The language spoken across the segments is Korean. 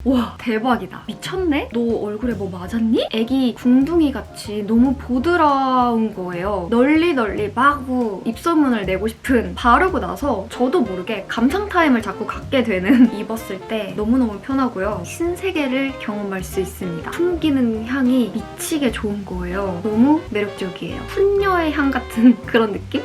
와 대박이다. 미쳤네? 너 얼굴에 뭐 맞았니? 애기 궁둥이같이 너무 보드라운 거예요. 널리 마구 입소문을 내고 싶은. 바르고 나서 저도 모르게 감상 타임을 자꾸 갖게 되는 입었을 때 너무너무 편하고요. 신세계를 경험할 수 있습니다. 풍기는 향이 미치게 좋은 거예요. 너무 매력적이에요. 훈녀의 향 같은 그런 느낌?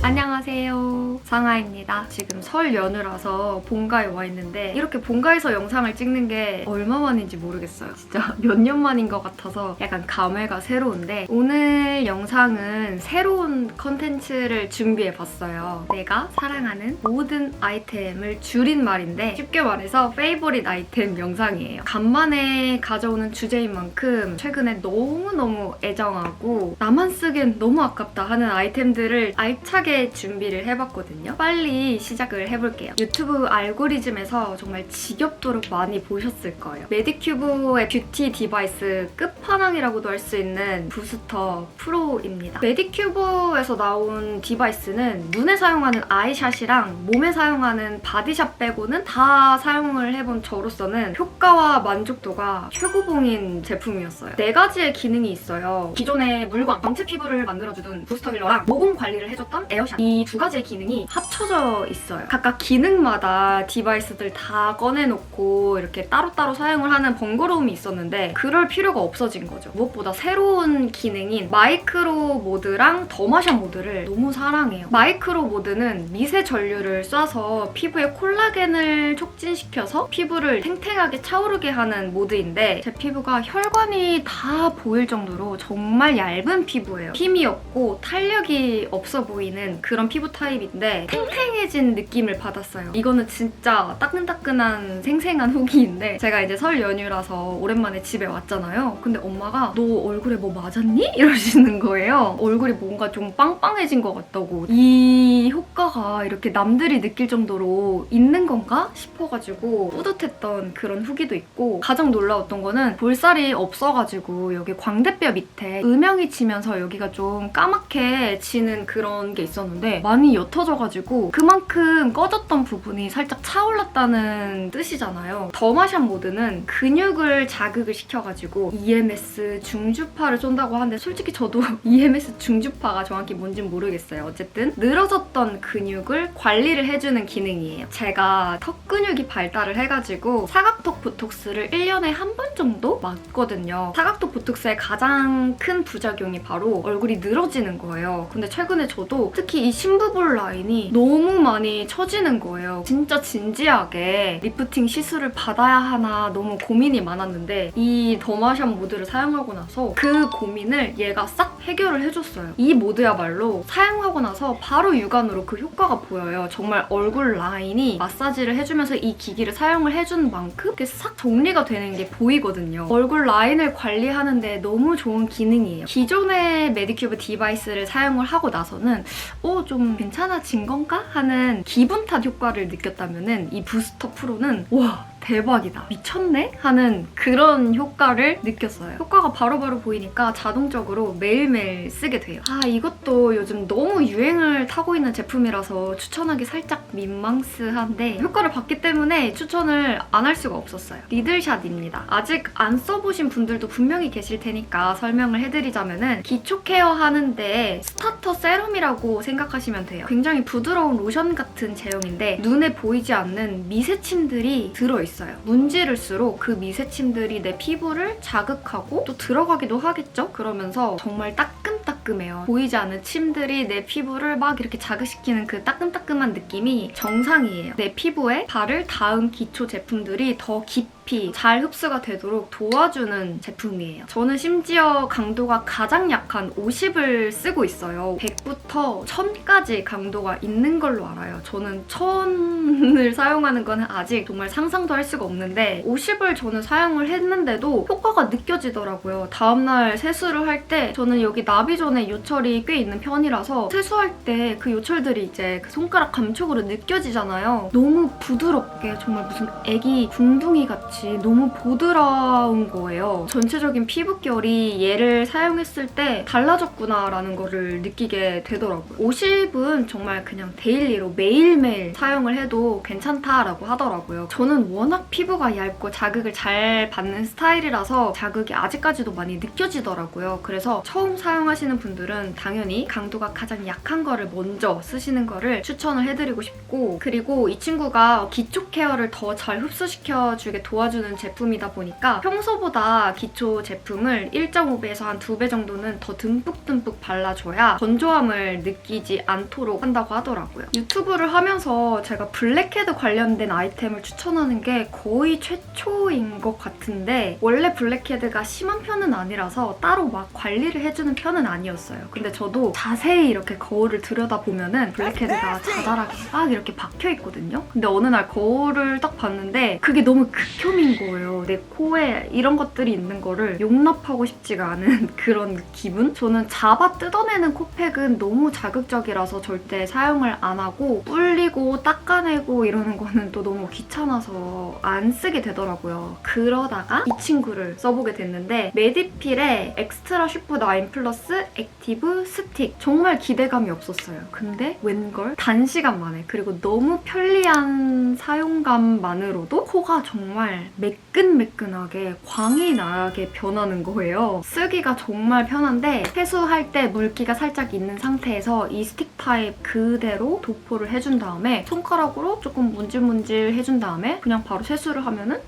안녕하세요. 상아입니다. 지금 설 연휴라서 본가에 와 있는데 이렇게 본가에서 영상을 찍는 게 얼마 만인지 모르겠어요. 진짜 몇 년 만인 것 같아서 약간 감회가 새로운데 오늘 영상은 새로운 컨텐츠를 준비해봤어요. 내가 사랑하는 모든 아이템을 줄인 말인데 쉽게 말해서 페이보릿 아이템 영상이에요. 간만에 가져오는 주제인 만큼 최근에 너무너무 애정하고 나만 쓰기엔 너무 아깝다 하는 아이템들을 알차게 준비를 해봤거든요. 빨리 시작을 해볼게요. 유튜브 알고리즘에서 정말 지겹도록 많이 보셨을 거예요. 메디큐브의 뷰티 디바이스 끝판왕이라고도 할 수 있는 부스터 프로입니다. 메디큐브에서 나온 디바이스는 눈에 사용하는 아이샷이랑 몸에 사용하는 바디샷 빼고는 다 사용을 해본 저로서는 효과와 만족도가 최고봉인 제품이었어요. 4가지의 기능이 있어요. 기존의 물광, 광채 피부를 만들어주던 부스터 힐러랑 모공 관리를 해줬던 에어샷, 이 2가지의 기능이 합쳐져 있어요. 각각 기능마다 디바이스들 다 꺼내놓고 이렇게 따로따로 사용을 하는 번거로움이 있었는데 그럴 필요가 없어진 거죠. 무엇보다 새로운 기능인 마이크로 모드랑 더마샷 모드를 너무 사랑해요. 마이크로 모드는 미세 전류를 쏴서 피부의 콜라겐을 촉진시켜서 피부를 탱탱하게 차오르게 하는 모드인데 제 피부가 혈관이 다 보일 정도로 정말 얇은 피부예요. 힘이 없고 탄력이 없어 보이는 그런 피부 타입인데 탱탱해진 느낌을 받았어요. 이거는 진짜 따끈따끈한 생생한 후기인데 제가 이제 설 연휴라서 오랜만에 집에 왔잖아요. 근데 엄마가 너 얼굴에 뭐 맞았니? 이러시는 거예요. 얼굴이 뭔가 좀 빵빵해진 것 같다고. 이 효과가 이렇게 남들이 느낄 정도로 있는 건가 싶어가지고 뿌듯했던 그런 후기도 있고 가장 놀라웠던 거는 볼살이 없어가지고 여기 광대뼈 밑에 음영이 지면서 여기가 좀 까맣게 지는 그런 게 있었는데 많이 옅어져가지고 그만큼 꺼졌던 부분이 살짝 차올랐다는 뜻이잖아요. 더마샷 모드는 근육을 자극을 시켜가지고 EMS 중주파를 쏜다고 하는데 솔직히 저도 EMS 중주파가 정확히 뭔진 모르겠어요. 어쨌든 늘어졌던 근육을 관리를 해주는 기능이에요. 제가 턱 근육이 발달을 해가지고 사각턱 보톡스를 1년에 한 번 정도 맞거든요. 사각턱 보톡스의 가장 큰 부작용이 바로 얼굴이 늘어지는 거예요. 근데 최근에 저도 특히 이 심부볼 라인이 너무 많이 처지는 거예요. 진짜 진지하게 리프팅 시술을 받아야 하나 너무 고민이 많았는데 이 더마샷 모드를 사용하고 나서 그 고민을 얘가 싹 해결을 해줬어요. 이 모드야말로 사용하고 나서 바로 육안으로 그 효과가 보여요. 정말 얼굴 라인이 마사지를 해주면서 이 기기를 사용을 해준 만큼 이렇게 싹 정리가 되는 게 보이거든요. 얼굴 라인을 관리하는데 너무 좋은 기능이에요. 기존의 메디큐브 디바이스를 사용을 하고 나서는 좀 괜찮아진 건가? 하는 기분 탓 효과를 느꼈다면 이 부스터 프로는 와 대박이다. 미쳤네? 하는 그런 효과를 느꼈어요. 효과가 바로바로 보이니까 자동적으로 매일매일 쓰게 돼요. 이것도 요즘 너무 유행을 타고 있는 제품이라서 추천하기 살짝 민망스한데 효과를 봤기 때문에 추천을 안 할 수가 없었어요. 리들샷입니다. 아직 안 써보신 분들도 분명히 계실 테니까 설명을 해드리자면은 기초 케어 하는데 스타터 세럼이라고 생각하시면 돼요. 굉장히 부드러운 로션 같은 제형인데 눈에 보이지 않는 미세침들이 들어있어요. 문지를수록 그 미세침들이 내 피부를 자극하고 또 들어가기도 하겠죠? 그러면서 정말 따끔따끔해요. 보이지 않는 침들이 내 피부를 막 이렇게 자극시키는 그 따끔따끔한 느낌이 정상이에요. 내 피부에 바를 닿은 기초 제품들이 더 깊이 잘 흡수가 되도록 도와주는 제품이에요. 저는 심지어 강도가 가장 약한 50을 쓰고 있어요. 100부터 1000까지 강도가 있는 걸로 알아요. 저는 1000을 사용하는 거는 아직 정말 상상도 할 수가 없는데 50을 저는 사용을 했는데도 효과가 느껴지더라고요. 다음날 세수를 할 때 저는 여기 나비존에 요철이 꽤 있는 편이라서 세수할 때 그 요철들이 이제 그 손가락 감촉으로 느껴지잖아요. 너무 부드럽게 정말 무슨 애기 궁둥이 같이 것이 너무 보드라운 거예요. 전체적인 피부결이 얘를 사용했을 때 달라졌구나라는 거를 느끼게 되더라고요. 50은 정말 그냥 데일리로 매일매일 사용을 해도 괜찮다라고 하더라고요. 저는 워낙 피부가 얇고 자극을 잘 받는 스타일이라서 자극이 아직까지도 많이 느껴지더라고요. 그래서 처음 사용하시는 분들은 당연히 강도가 가장 약한 거를 먼저 쓰시는 거를 추천을 해드리고 싶고, 그리고 이 친구가 기초 케어를 더 잘 흡수시켜주게 도와주는 제품이다 보니까 평소보다 기초 제품을 1.5배에서 한 2배 정도는 더 듬뿍듬뿍 발라줘야 건조함을 느끼지 않도록 한다고 하더라고요. 유튜브를 하면서 제가 블랙헤드 관련된 아이템을 추천하는 게 거의 최초인 것 같은데, 원래 블랙헤드가 심한 편은 아니라서 따로 막 관리를 해주는 편은 아니었어요. 근데 저도 자세히 이렇게 거울을 들여다보면은 블랙헤드가 자잘하게 막 이렇게 박혀있거든요. 근데 어느 날 거울을 딱 봤는데 그게 너무 극혐인 거예요. 내 코에 이런 것들이 있는 거를 용납하고 싶지가 않은 그런 기분? 저는 잡아 뜯어내는 코팩은 너무 자극적이라서 절대 사용을 안 하고, 불리고 닦아내고 이러는 거는 또 너무 귀찮아서 안 쓰게 되더라고요. 그러다가 이 친구를 써보게 됐는데, 메디필의 엑스트라 슈퍼 9 플러스 액티브 스틱. 정말 기대감이 없었어요. 근데 웬걸? 단시간 만에, 그리고 너무 편리한 사용감만으로도 코가 정말 매끈매끈하게 광이 나게 변하는 거예요. 쓰기가 정말 편한데 세수할 때 물기가 살짝 있는 상태에서 이 스틱 타입 그대로 도포를 해준 다음에 손가락으로 조금 문질문질 해준 다음에 그냥 바로 세수를 하면은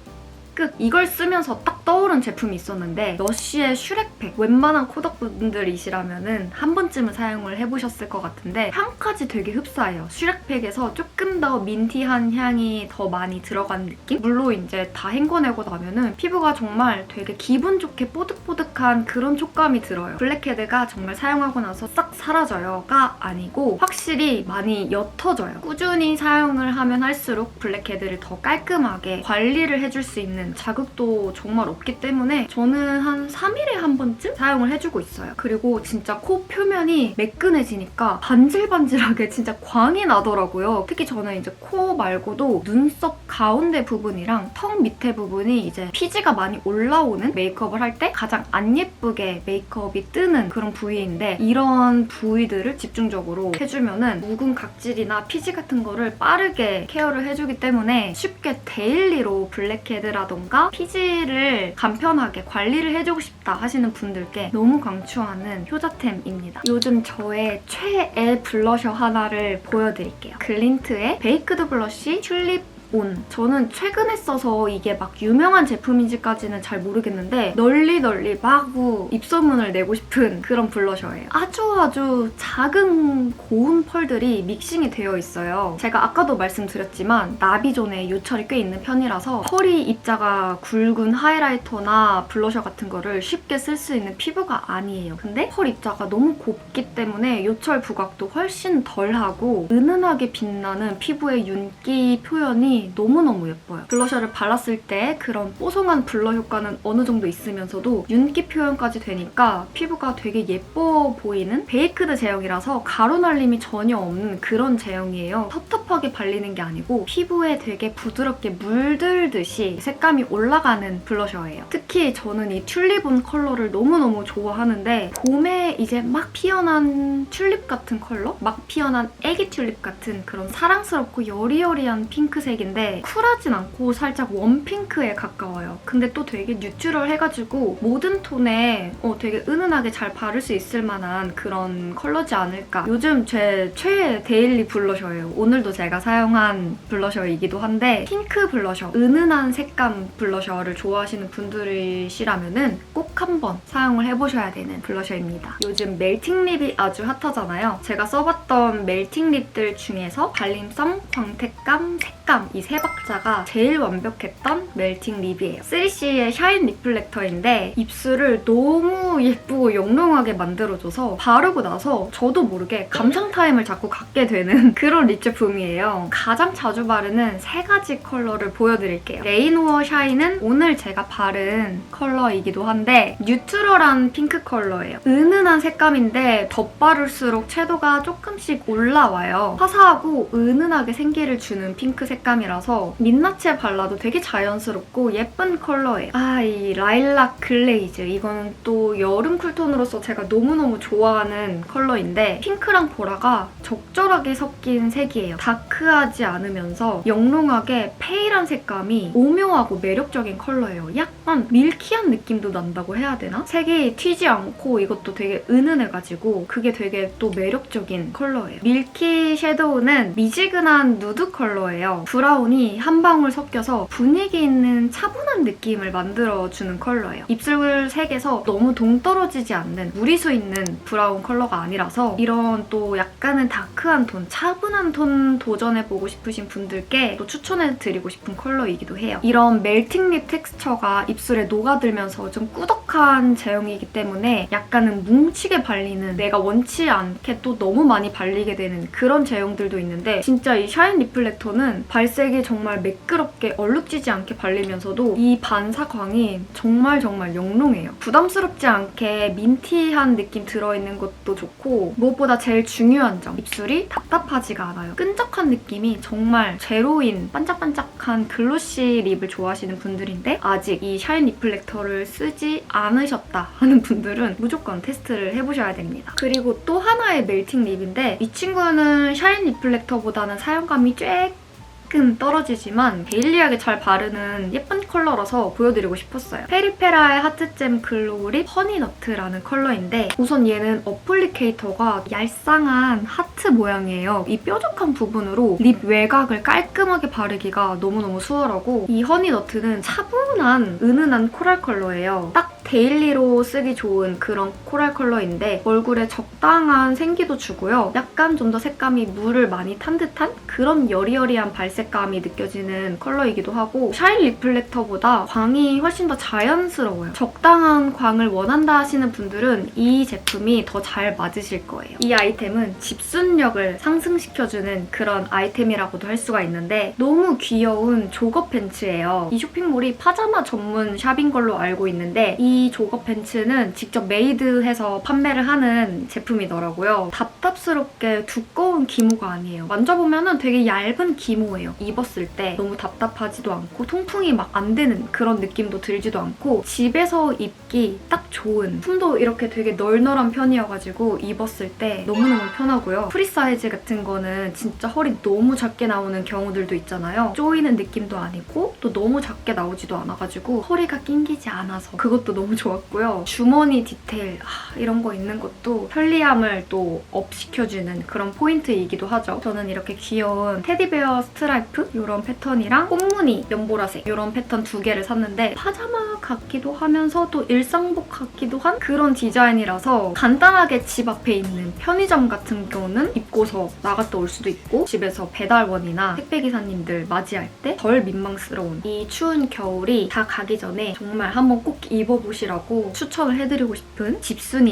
끝! 이걸 쓰면서 딱 떠오른 제품이 있었는데, 러쉬의 슈렉팩. 웬만한 코덕분들이시라면 한 번쯤은 사용을 해보셨을 것 같은데 향까지 되게 흡사해요. 슈렉팩에서 조금 더 민티한 향이 더 많이 들어간 느낌? 물로 이제 다 헹궈내고 나면은 피부가 정말 되게 기분 좋게 뽀득뽀득한 그런 촉감이 들어요. 블랙헤드가 정말 사용하고 나서 싹 사라져요가 아니고 확실히 많이 옅어져요. 꾸준히 사용을 하면 할수록 블랙헤드를 더 깔끔하게 관리를 해줄 수 있는 자극도 정말 없기 때문에 저는 한 3일에 한 번쯤 사용을 해주고 있어요. 그리고 진짜 코 표면이 매끈해지니까 반질반질하게 진짜 광이 나더라고요. 특히 저는 이제 코 말고도 눈썹 가운데 부분이랑 턱 밑에 부분이 이제 피지가 많이 올라오는 메이크업을 할 때 가장 안 예쁘게 메이크업이 뜨는 그런 부위인데, 이런 부위들을 집중적으로 해주면은 묵은 각질이나 피지 같은 거를 빠르게 케어를 해주기 때문에 쉽게 데일리로 블랙헤드라든가 피지를 간편하게 관리를 해주고 싶다 하시는 분들께 너무 강추하는 효자템입니다. 요즘 저의 최애 블러셔 하나를 보여드릴게요. 글린트의 베이크드 블러쉬 튤립 온. 저는 최근에 써서 이게 막 유명한 제품인지까지는 잘 모르겠는데 널리 막 입소문을 내고 싶은 그런 블러셔예요. 아주 작은 고운 펄들이 믹싱이 되어 있어요. 제가 아까도 말씀드렸지만 나비존에 요철이 꽤 있는 편이라서 펄이 입자가 굵은 하이라이터나 블러셔 같은 거를 쉽게 쓸 수 있는 피부가 아니에요. 근데 펄 입자가 너무 곱기 때문에 요철 부각도 훨씬 덜하고 은은하게 빛나는 피부의 윤기 표현이 너무너무 예뻐요. 블러셔를 발랐을 때 그런 뽀송한 블러 효과는 어느 정도 있으면서도 윤기 표현까지 되니까 피부가 되게 예뻐 보이는 베이크드 제형이라서 가루 날림이 전혀 없는 그런 제형이에요. 텁텁하게 발리는 게 아니고 피부에 되게 부드럽게 물들듯이 색감이 올라가는 블러셔예요. 특히 저는 이 튤립온 컬러를 너무너무 좋아하는데, 봄에 이제 막 피어난 튤립 같은 컬러? 막 피어난 애기 튤립 같은 그런 사랑스럽고 여리여리한 핑크색인데 쿨하진 않고 살짝 웜핑크에 가까워요. 근데 또 되게 뉴트럴해가지고 모든 톤에 되게 은은하게 잘 바를 수 있을 만한 그런 컬러지 않을까. 요즘 제 최애 데일리 블러셔예요. 오늘도 제가 사용한 블러셔이기도 한데, 핑크 블러셔, 은은한 색감 블러셔를 좋아하시는 분들이시라면 꼭 한번 사용을 해보셔야 되는 블러셔입니다. 요즘 멜팅 립이 아주 핫하잖아요. 제가 써봤던 멜팅 립들 중에서 발림성, 광택감, 색감 이 세 박자가 제일 완벽했던 멜팅 립이에요. 3CE의 샤인 리플렉터인데 입술을 너무 예쁘고 영롱하게 만들어줘서 바르고 나서 저도 모르게 감상 타임을 자꾸 갖게 되는 그런 립 제품이에요. 가장 자주 바르는 세 가지 컬러를 보여드릴게요. 레인오어 샤인은 오늘 제가 바른 컬러이기도 한데 뉴트럴한 핑크 컬러예요. 은은한 색감인데 덧바를수록 채도가 조금씩 올라와요. 화사하고 은은하게 생기를 주는 핑크색 색감이라서 민낯에 발라도 되게 자연스럽고 예쁜 컬러예요. 이 라일락 글레이즈. 이거는 또 여름 쿨톤으로서 제가 너무너무 좋아하는 컬러인데 핑크랑 보라가 적절하게 섞인 색이에요. 다크하지 않으면서 영롱하게 페일한 색감이 오묘하고 매력적인 컬러예요. 약간 밀키한 느낌도 난다고 해야 되나? 색이 튀지 않고 이것도 되게 은은해가지고 그게 되게 또 매력적인 컬러예요. 밀키 섀도우는 미지근한 누드 컬러예요. 브라운이 한 방울 섞여서 분위기 있는 차분한 느낌을 만들어주는 컬러예요. 입술 색에서 너무 동떨어지지 않는 무리수 있는 브라운 컬러가 아니라서 이런 또 약간은 다크한 톤, 차분한 톤 도전해보고 싶으신 분들께 또 추천해드리고 싶은 컬러이기도 해요. 이런 멜팅 립 텍스처가 입술에 녹아들면서 좀 꾸덕한 제형이기 때문에 약간은 뭉치게 발리는, 내가 원치 않게 또 너무 많이 발리게 되는 그런 제형들도 있는데 진짜 이 샤인 리플렉터는 발색이 정말 매끄럽게 얼룩지지 않게 발리면서도 이 반사광이 정말 영롱해요. 부담스럽지 않게 민티한 느낌 들어있는 것도 좋고 무엇보다 제일 중요한 점, 입술이 답답하지가 않아요. 끈적한 느낌이 정말 제로인 반짝반짝한 글로시 립을 좋아하시는 분들인데 아직 이 샤인 리플렉터를 쓰지 않으셨다 하는 분들은 무조건 테스트를 해보셔야 됩니다. 그리고 또 하나의 멜팅 립인데 이 친구는 샤인 리플렉터보다는 사용감이 조금 떨어지지만 데일리하게 잘 바르는 예쁜 컬러라서 보여드리고 싶었어요. 페리페라의 하트잼 글로우 립 허니너트라는 컬러인데 우선 얘는 어플리케이터가 얄쌍한 하트 모양이에요. 이 뾰족한 부분으로 립 외곽을 깔끔하게 바르기가 너무너무 수월하고 이 허니너트는 차분한 은은한 코랄 컬러예요. 딱 데일리로 쓰기 좋은 그런 코랄 컬러인데 얼굴에 적당한 생기도 주고요. 약간 좀 더 색감이 물을 많이 탄 듯한 그런 여리여리한 발색감이 느껴지는 컬러이기도 하고 샤인 리플렉터보다 광이 훨씬 더 자연스러워요. 적당한 광을 원한다 하시는 분들은 이 제품이 더 잘 맞으실 거예요. 이 아이템은 집순력을 상승시켜주는 그런 아이템이라고도 할 수가 있는데 너무 귀여운 조거 팬츠예요. 이 쇼핑몰이 파자마 전문 샵인 걸로 알고 있는데 이 조거 팬츠는 직접 메이드해서 판매를 하는 제품이더라고요. 답답스럽게 두꺼운 기모가 아니에요. 만져보면 되게 얇은 기모예요. 입었을 때 너무 답답하지도 않고 통풍이 막 안 되는 그런 느낌도 들지도 않고 집에서 입기 딱 좋은, 품도 이렇게 되게 널널한 편이어가지고 입었을 때 너무너무 편하고요. 프리 사이즈 같은 거는 진짜 허리 너무 작게 나오는 경우들도 있잖아요. 조이는 느낌도 아니고 또 너무 작게 나오지도 않아가지고 허리가 낑기지 않아서 그것도 너무 좋았고요. 주머니 디테일 이런 거 있는 것도 편리함을 또 업시켜주는 그런 포인트이기도 하죠. 저는 이렇게 귀여운 테디베어 스트라이프 이런 패턴이랑 꽃무늬 연보라색 이런 패턴 두 개를 샀는데 파자마 같기도 하면서 또 일상복 같기도 한 그런 디자인이라서 간단하게 집 앞에 있는 편의점 같은 경우는 입고서 나갔다 올 수도 있고 집에서 배달원이나 택배기사님들 맞이할 때 덜 민망스러운 이 추운 겨울이 다 가기 전에 정말 한번 꼭 입어보시라고 추천을 해드리고 싶은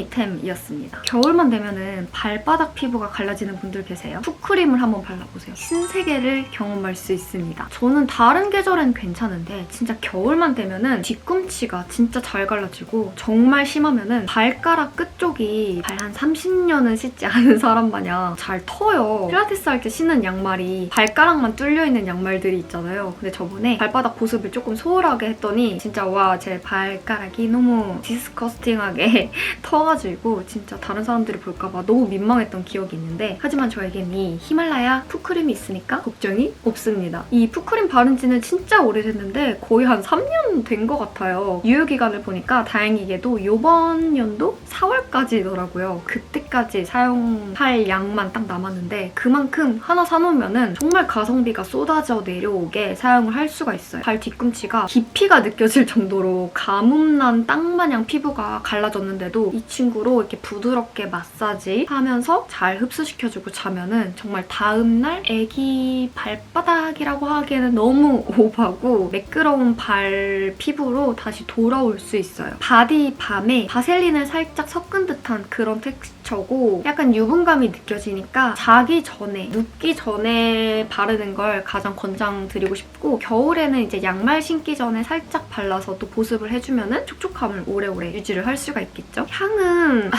집순이템이었습니다. 겨울만 되면은 발바닥 피부가 갈라지는 분들 계세요. 푸크림을 한번 발라보세요. 신세계를 경험할 수 있습니다. 저는 다른 계절엔 괜찮은데 진짜 겨울만 되면은 뒤꿈치가 진짜 잘 갈라지고 정말 심하면은 발가락 끝쪽이 발 한 30년은 신지 않은 사람 마냥 잘 터요. 필라테스 할 때 신는 양말이 발가락만 뚫려있는 양말들이 있잖아요. 근데 저번에 발바닥 보습을 조금 소홀하게 했더니 진짜 와, 제 발가락이 너무 디스커스팅하게 터가지고 진짜 다른 사람들이 볼까봐 너무 민망했던 기억이 있는데 하지만 저에겐 이 히말라야 푸크림이 있으니까 걱정이 없습니다. 이 푸크림 바른 지는 진짜 오래됐는데 거의 한 3년 된 것 같아요. 유효기간을 보니까 다행히게도 이번 연도 4월까지더라고요. 그때까지 사용할 양만 딱 남았는데 그만큼 하나 사놓으면 정말 가성비가 쏟아져 내려오게 사용을 할 수가 있어요. 발 뒤꿈치가 깊이가 느껴질 정도로 가뭄난 땅마냥 피부가 갈라졌는데도 이 친구로 이렇게 부드럽게 마사지 하면서 잘 흡수시켜주고 자면은 정말 다음날 애기 발바닥이라고 하기에는 너무 오버하고 매끄러운 발 피부로 다시 돌아올 수 있어요. 바디 밤에 바셀린을 살짝 섞은 듯한 그런 텍스처 시그니처고 약간 유분감이 느껴지니까 자기 전에, 눕기 전에 바르는 걸 가장 권장드리고 싶고 겨울에는 이제 양말 신기 전에 살짝 발라서 또 보습을 해주면 촉촉함을 오래오래 유지를 할 수가 있겠죠? 향은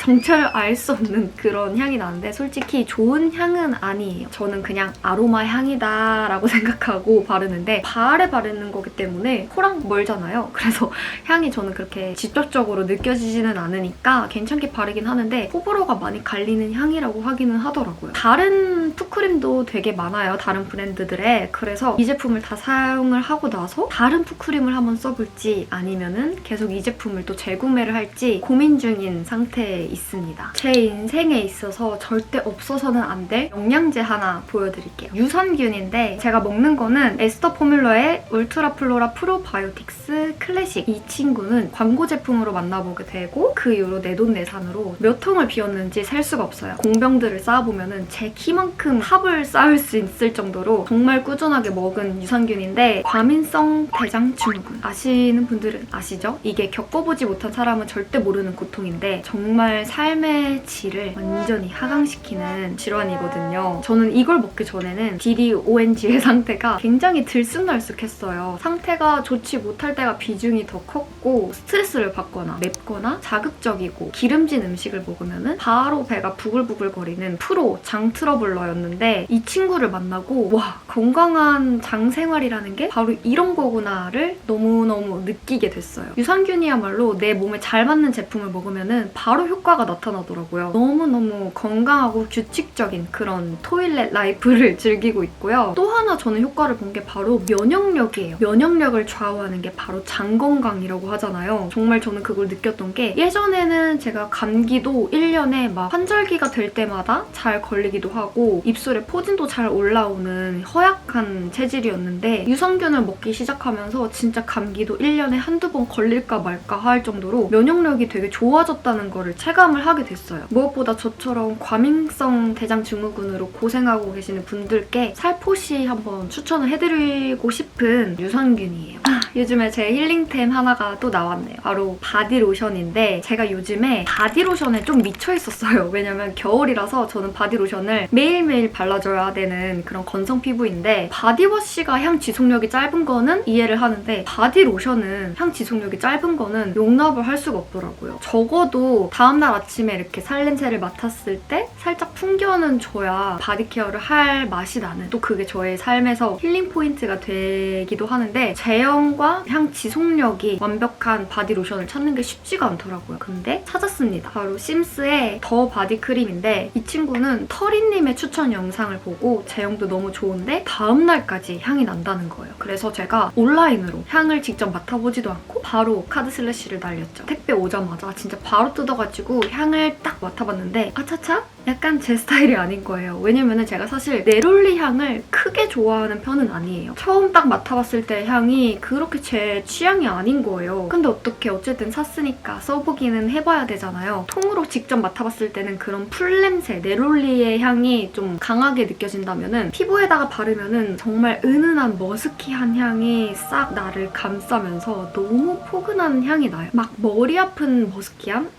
정체를 알 수 없는 그런 향이 나는데 솔직히 좋은 향은 아니에요. 저는 그냥 아로마 향이다 라고 생각하고 바르는데 발에 바르는 거기 때문에 코랑 멀잖아요. 그래서 향이 저는 그렇게 직접적으로 느껴지지는 않으니까 괜찮게 바르긴 하는데 호불호가 많이 갈리는 향이라고 하기는 하더라고요. 다른 푸크림도 되게 많아요. 다른 브랜드들의. 그래서 이 제품을 다 사용을 하고 나서 다른 푸크림을 한번 써볼지 아니면은 계속 이 제품을 또 재구매를 할지 고민 중인 상태에 있습니다. 제 인생에 있어서 절대 없어서는 안 될 영양제 하나 보여드릴게요. 유산균인데 제가 먹는 거는 에스더 포뮬러의 울트라 플로라 프로바이오틱스 클래식. 이 친구는 광고 제품으로 만나보게 되고 그 이후로 내돈내산으로 몇 통을 비웠는지 셀 수가 없어요. 공병들을 쌓아보면 제 키만큼 탑을 쌓을 수 있을 정도로 정말 꾸준하게 먹은 유산균인데 과민성 대장 증후군. 아시는 분들은 아시죠? 이게 겪어보지 못한 사람은 절대 모르는 고통인데 정말 삶의 질을 완전히 하강시키는 질환이거든요. 저는 이걸 먹기 전에는 DDONG의 상태가 굉장히 들쑥날쑥했어요. 상태가 좋지 못할 때가 비중이 더 컸고 스트레스를 받거나 맵거나 자극적이고 기름진 음식을 먹으면 바로 배가 부글부글거리는 프로 장 트러블러였는데 이 친구를 만나고 와, 건강한 장 생활이라는 게 바로 이런 거구나를 너무너무 느끼게 됐어요. 유산균이야말로 내 몸에 잘 맞는 제품을 먹으면 바로 효과가 나타나더라고요. 너무너무 건강하고 규칙적인 그런 토일렛 라이프를 즐기고 있고요. 또 하나 저는 효과를 본 게 바로 면역력이에요. 면역력을 좌우하는 게 바로 장 건강이라고 하잖아요. 정말 저는 그걸 느꼈던 게 예전에는 제가 감기도 1년에 막 환절기가 될 때마다 잘 걸리기도 하고 입술에 포진도 잘 올라오는 허약한 체질이었는데 유산균을 먹기 시작하면서 진짜 감기도 1년에 한두 번 걸릴까 말까 할 정도로 면역력이 되게 좋아졌다는 거를 체감을 하게 됐어요. 무엇보다 저처럼 과민성 대장 증후군으로 고생하고 계시는 분들께 살포시 한번 추천을 해드리고 싶은 유산균이에요. 요즘에 제 힐링템 하나가 또 나왔네요. 바로 바디로션인데 제가 요즘에 바디로션에 좀 미쳐있었어요. 왜냐면 겨울이라서 저는 바디로션을 매일매일 발라줘야 되는 그런 건성 피부인데 바디워시가 향 지속력이 짧은 거는 이해를 하는데 바디로션은 향 지속력이 짧은 거는 용납을 할 수가 없더라고요. 적어도 다음날 아침에 이렇게 살냄새를 맡았을 때 살짝 풍겨는 줘야 바디케어를 할 맛이 나는, 또 그게 저의 삶에서 힐링 포인트가 되기도 하는데 제형과 향 지속력이 완벽한 바디로션을 찾는 게 쉽지가 않더라고요. 근데 찾았습니다. 바로 심스의 더 바디크림인데 이 친구는 터리님의 추천 영상을 보고 제형도 너무 좋은데 다음날까지 향이 난다는 거예요. 그래서 제가 온라인으로 향을 직접 맡아보지도 않고 바로 카드 슬래시를 날렸죠. 택배 오자마자 진짜 바로 뜯어가지고 향을 딱 맡아봤는데 아차차? 약간 제 스타일이 아닌 거예요. 왜냐면은 제가 사실 네롤리 향을 크게 좋아하는 편은 아니에요. 처음 딱 맡아봤을 때 향이 그렇게 제 취향이 아닌 거예요. 근데 어쨌든 샀으니까 써보기는 해봐야 되잖아요. 통으로 직접 맡아봤을 때는 그런 풀냄새, 네롤리의 향이 좀 강하게 느껴진다면은 피부에다가 바르면은 정말 은은한 머스키한 향이 싹 나를 감싸면서 너무 포근한 향이 나요. 막 머리 아픈 머스키함?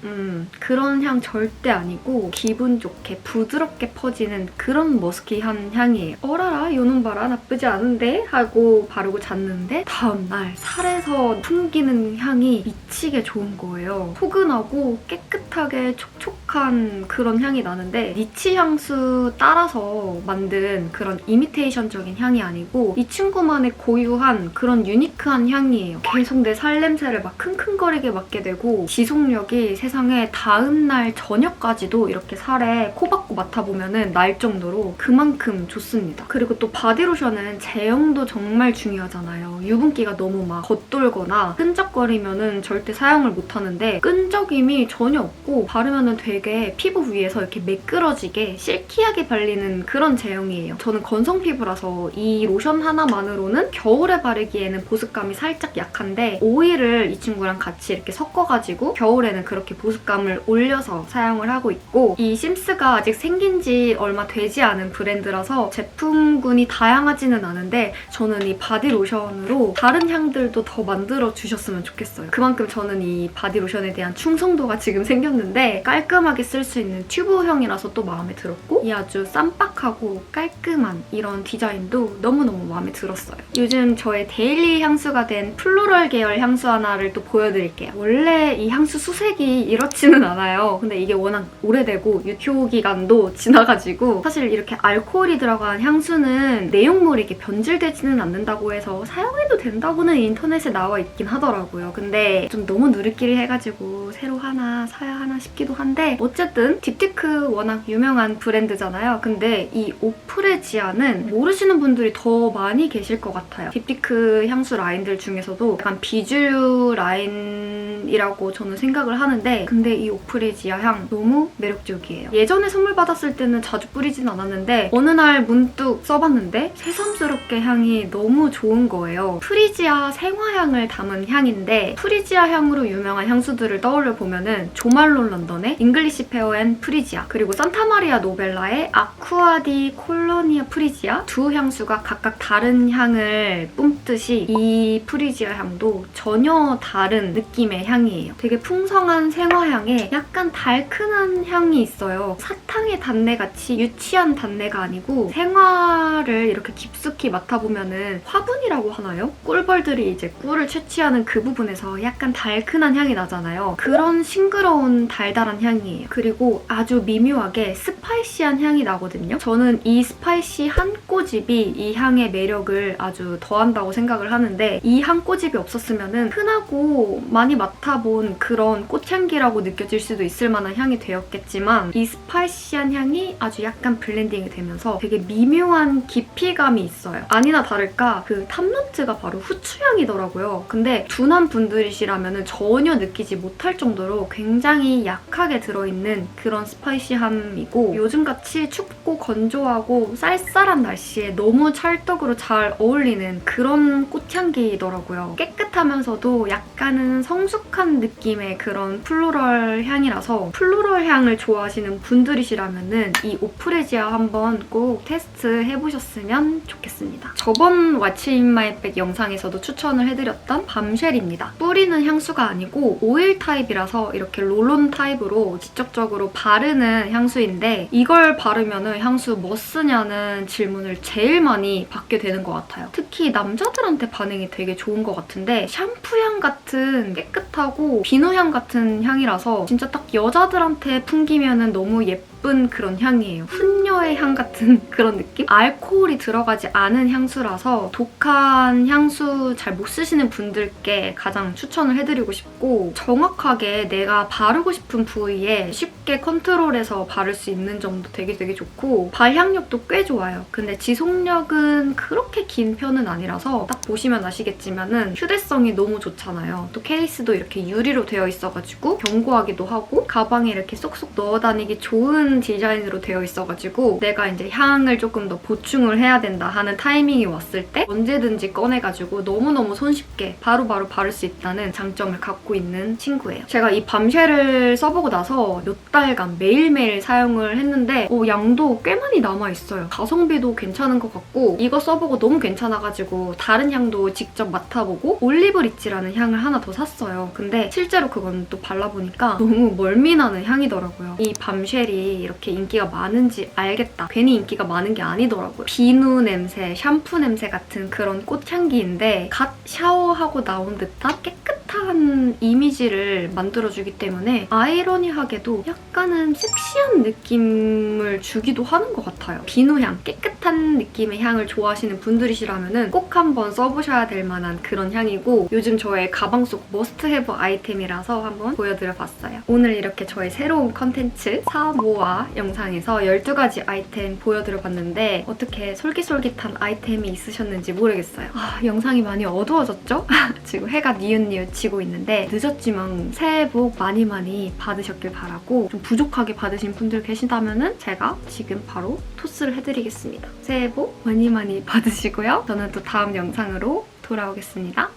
그런 향 절대 아니고 기분 좋게 부드럽게 퍼지는 그런 머스키한 향이에요. 어라라 요놈 봐라 나쁘지 않은데? 하고 바르고 잤는데 다음날 살에서 풍기는 향이 미치게 좋은 거예요. 포근하고 깨끗하게 촉촉한 그런 향이 나는데 니치 향수 따라서 만든 그런 이미테이션적인 향이 아니고 이 친구만의 고유한 그런 유니크한 향이에요. 계속 내 살냄새를 막 킁킁거리게 맡게 되고 지속력이 세상에 다음날 저녁까지도 이렇게 살에 코박고 맡아보면 날 정도로 그만큼 좋습니다. 그리고 또 바디로션은 제형도 정말 중요하잖아요. 유분기가 너무 막 겉돌거나 끈적거리면 절대 사용을 못하는데 끈적임이 전혀 없고 바르면 되게 피부 위에서 이렇게 매끄러지게 실키하게 발리는 그런 제형이에요. 저는 건성 피부라서 이 로션 하나만으로는 겨울에 바르기에는 보습감이 살짝 약한데 오일을 이 친구랑 같이 이렇게 섞어가지고 겨울에는 그렇게 보습감을 올려서 사용을 하고 있고 이 심스 테스트가 아직 생긴 지 얼마 되지 않은 브랜드라서 제품군이 다양하지는 않은데 저는 이 바디로션으로 다른 향들도 더 만들어주셨으면 좋겠어요. 그만큼 저는 이 바디로션에 대한 충성도가 지금 생겼는데 깔끔하게 쓸 수 있는 튜브형이라서 또 마음에 들었고 이 아주 쌈박하고 깔끔한 이런 디자인도 너무너무 마음에 들었어요. 요즘 저의 데일리 향수가 된 플로럴 계열 향수 하나를 또 보여드릴게요. 원래 이 향수 수색이 이렇지는 않아요. 근데 이게 워낙 오래되고 유효 기간도 지나가지고 사실 이렇게 알코올이 들어간 향수는 내용물이 이렇게 변질되지는 않는다고 해서 사용해도 된다고는 인터넷에 나와 있긴 하더라고요. 근데 좀 너무 누리끼리 해가지고 새로 하나 사야 하나 싶기도 한데 어쨌든 딥티크 워낙 유명한 브랜드잖아요. 근데 이 오프레지아는 모르시는 분들이 더 많이 계실 것 같아요. 딥티크 향수 라인들 중에서도 약간 비주류 라인이라고 저는 생각을 하는데 근데 이 오프레지아 향 너무 매력적이에요. 예전에 선물 받았을 때는 자주 뿌리진 않았는데 어느 날 문득 써봤는데 새삼스럽게 향이 너무 좋은 거예요. 프리지아 생화향을 담은 향인데 프리지아 향으로 유명한 향수들을 떠올려 보면은 조말론 런던의 잉글리시 페어 앤 프리지아 그리고 산타마리아 노벨라의 아쿠아디 콜로니아 프리지아 두 향수가 각각 다른 향을 뿜듯이 이 프리지아 향도 전혀 다른 느낌의 향이에요. 되게 풍성한 생화향에 약간 달큰한 향이 있어요. 사탕의 단내같이 유치한 단내가 아니고 생화를 이렇게 깊숙이 맡아보면은 화분이라고 하나요? 꿀벌들이 이제 꿀을 채취하는 그 부분에서 약간 달큰한 향이 나잖아요. 그런 싱그러운 달달한 향이에요. 그리고 아주 미묘하게 스파이시한 향이 나거든요. 저는 이 스파이시한 꼬집이 이 향의 매력을 아주 더한다고 생각을 하는데 이 한 꼬집이 없었으면은 흔하고 많이 맡아본 그런 꽃향기라고 느껴질 수도 있을 만한 향이 되었겠지만 이 스파이시한 향이 아주 약간 블렌딩이 되면서 되게 미묘한 깊이감이 있어요. 아니나 다를까 그 탑노트가 바로 후추향이더라고요. 근데 둔한 분들이시라면 전혀 느끼지 못할 정도로 굉장히 약하게 들어있는 그런 스파이시함이고 요즘같이 춥고 건조하고 쌀쌀한 날씨에 너무 찰떡으로 잘 어울리는 그런 꽃향기더라고요. 깨끗하면서도 약간은 성숙한 느낌의 그런 플로럴 향이라서 플로럴 향을 좋아하시는 분들이시라면 이 오프레지아 한번 꼭 테스트 해보셨으면 좋겠습니다. 저번 What's in my bag 영상에서도 추천을 해드렸던 밤쉘입니다. 뿌리는 향수가 아니고 오일 타입이라서 이렇게 롤온 타입으로 직접적으로 바르는 향수인데 이걸 바르면 향수 뭐 쓰냐는 질문을 제일 많이 받게 되는 것 같아요. 특히 남자들한테 반응이 되게 좋은 것 같은데 샴푸향 같은 깨끗하고 비누향 같은 향이라서 진짜 딱 여자들한테 풍기면 너무 예쁜 그런 향이에요. 훈녀의 향 같은 그런 느낌? 알코올이 들어가지 않은 향수라서 독한 향수 잘 못 쓰시는 분들께 가장 추천을 해드리고 싶고 정확하게 내가 바르고 싶은 부위에 쉽게 컨트롤해서 바를 수 있는 점도 되게 좋고 발향력도 꽤 좋아요. 근데 지속력은 그렇게 긴 편은 아니라서 딱 보시면 아시겠지만은 휴대성이 너무 좋잖아요. 또 케이스도 이렇게 유리로 되어 있어가지고 견고하기도 하고 가방에 이렇게 쏙쏙 넣어 다니기 좋은 디자인으로 되어 있어가지고 내가 이제 향을 조금 더 보충을 해야 된다 하는 타이밍이 왔을 때 언제든지 꺼내가지고 너무너무 손쉽게 바로바로 바를 수 있다는 장점을 갖고 있는 친구예요. 제가 이 밤쉘을 써보고 나서 몇 달간 매일매일 사용을 했는데 양도 꽤 많이 남아있어요. 가성비도 괜찮은 것 같고 이거 써보고 너무 괜찮아가지고 다른 향도 직접 맡아보고 올리브 리치라는 향을 하나 더 샀어요. 근데 실제로 그건 또 발라보니까 너무 멀미나는 향이더라고요. 이 밤쉘이 이렇게 인기가 많은지 알겠다. 괜히 인기가 많은 게 아니더라고요. 비누 냄새, 샴푸 냄새 같은 그런 꽃향기인데 갓 샤워하고 나온 듯한 깨끗한 이미지를 만들어주기 때문에 아이러니하게도 약간은 섹시한 느낌을 주기도 하는 것 같아요. 비누향, 깨끗한 느낌의 향을 좋아하시는 분들이시라면 꼭 한번 써보셔야 될 만한 그런 향이고 요즘 저의 가방 속 머스트 해브 아이템이라서 한번 보여드려봤어요. 오늘 이렇게 저의 새로운 컨텐츠 사모아 영상에서 12가지 아이템 보여드려봤는데 어떻게 솔깃솔깃한 아이템이 있으셨는지 모르겠어요. 영상이 많이 어두워졌죠? 지금 해가 니웃니웃 지고 있는데 늦었지만 새해 복 많이 받으셨길 바라고 좀 부족하게 받으신 분들 계시다면 제가 지금 바로 토스를 해드리겠습니다. 새해 복 많이 받으시고요. 저는 또 다음 영상으로 돌아오겠습니다.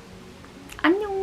안녕!